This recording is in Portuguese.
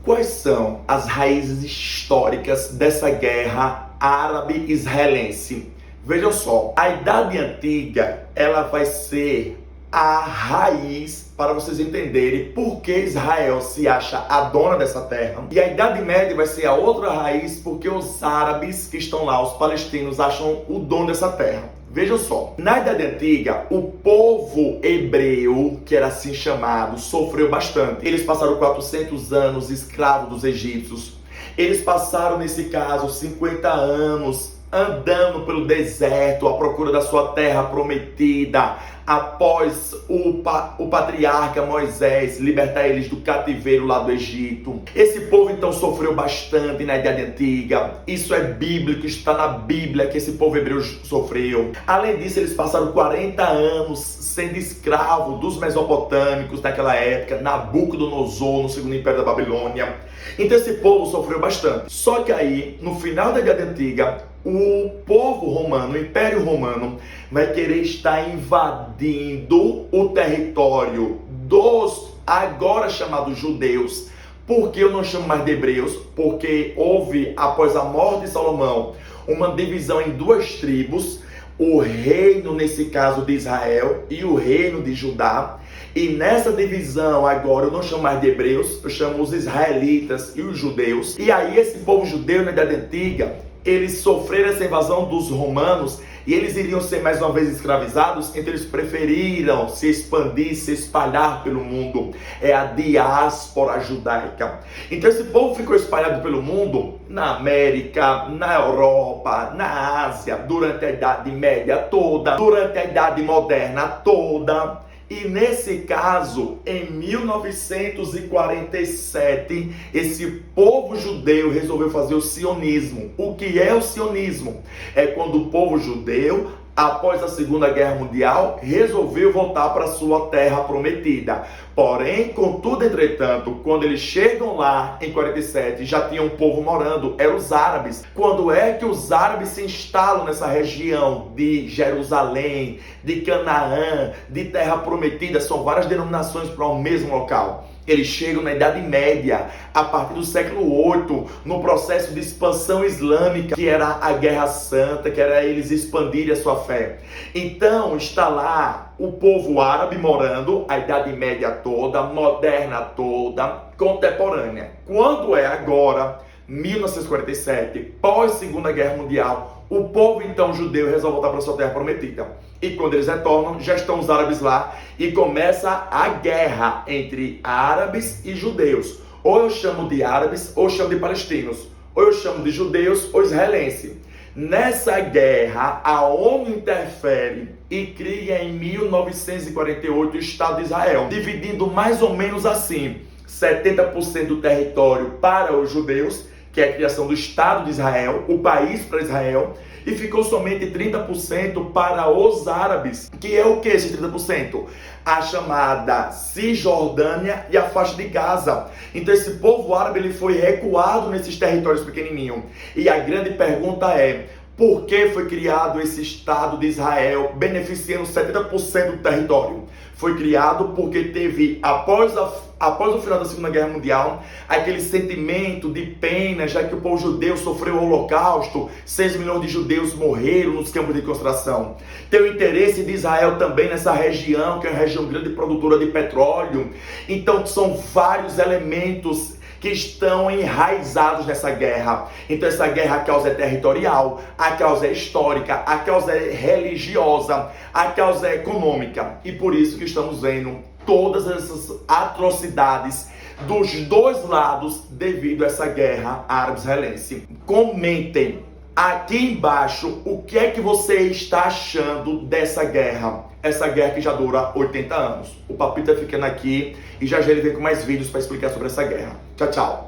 Quais são as raízes históricas dessa guerra árabe-israelense? Vejam só, a Idade Antiga ela vai ser a raiz para vocês entenderem por que Israel se acha a dona dessa terra. E a Idade Média vai ser a outra raiz porque os árabes que estão lá, os palestinos, acham o dono dessa terra. Vejam só, na Idade Antiga, o povo hebreu, que era assim chamado, sofreu bastante. Eles passaram 400 anos escravos dos egípcios. Eles passaram, nesse caso, 50 anos andando pelo deserto à procura da sua terra prometida, após o patriarca Moisés libertar eles do cativeiro lá do Egito. Esse povo então sofreu bastante na Idade Antiga. Isso é bíblico, está na Bíblia que esse povo hebreu sofreu. Além disso, eles passaram 40 anos sendo escravo dos mesopotâmicos naquela época, Nabucodonosor, no segundo império da Babilônia. Então esse povo sofreu bastante. Só que aí, no final da Idade Antiga, o povo romano, o Império Romano, vai querer estar invadindo o território dos agora chamados judeus. Por que eu não chamo mais de hebreus? Porque houve, após a morte de Salomão, uma divisão em duas tribos, o reino, nesse caso, de Israel e o reino de Judá. E nessa divisão, agora, eu não chamo mais de hebreus, eu chamo os israelitas e os judeus. E aí esse povo judeu na Idade Antiga, eles sofreram essa invasão dos romanos e eles iriam ser mais uma vez escravizados, então eles preferiram se expandir, se espalhar pelo mundo. É a diáspora judaica. Então esse povo ficou espalhado pelo mundo, na América, na Europa, na Ásia, durante a Idade Média toda, durante a Idade Moderna toda. E nesse caso, em 1947, esse povo judeu resolveu fazer o sionismo. O que é o sionismo? É quando o povo judeu, após a Segunda Guerra Mundial, resolveu voltar para sua terra prometida. Porém, contudo, entretanto, quando eles chegam lá em 47, já tinha um povo morando, eram os árabes. Quando é que os árabes se instalam nessa região de Jerusalém, de Canaã, de Terra Prometida? São várias denominações para o mesmo local. Eles chegam na Idade Média, a partir do século VIII, no processo de expansão islâmica, que era a Guerra Santa, que era eles expandirem a sua fé. Então, está lá o povo árabe morando, a Idade Média toda, moderna toda, contemporânea. Quando é agora, 1947, pós-Segunda Guerra Mundial, o povo então judeu resolve voltar para sua terra prometida. E quando eles retornam, já estão os árabes lá e começa a guerra entre árabes e judeus. Ou eu chamo de árabes, ou eu chamo de palestinos. Ou eu chamo de judeus ou israelense. Nessa guerra, a ONU interfere e cria em 1948 o Estado de Israel, dividindo mais ou menos assim, 70% do território para os judeus, que é a criação do Estado de Israel, o país para Israel, e ficou somente 30% para os árabes, que é o que esses 30%? A chamada Cisjordânia e a faixa de Gaza. Então esse povo árabe ele foi recuado nesses territórios pequenininhos. E a grande pergunta é, por que foi criado esse Estado de Israel beneficiando 70% do território? Foi criado porque teve, após o final da Segunda Guerra Mundial, aquele sentimento de pena, já que o povo judeu sofreu o Holocausto, 6 milhões de judeus morreram nos campos de concentração. Tem o interesse de Israel também nessa região, que é uma região grande produtora de petróleo. Então são vários elementos que estão enraizados nessa guerra. Então essa guerra, a causa é territorial, a causa é histórica, a causa é religiosa, a causa é econômica. E por isso que estamos vendo todas essas atrocidades dos dois lados devido a essa guerra árabe-israelense. Comentem aqui embaixo o que é que você está achando dessa guerra. Essa guerra que já dura 80 anos. O Papito tá ficando aqui e já ele vem com mais vídeos para explicar sobre essa guerra. Tchau, tchau.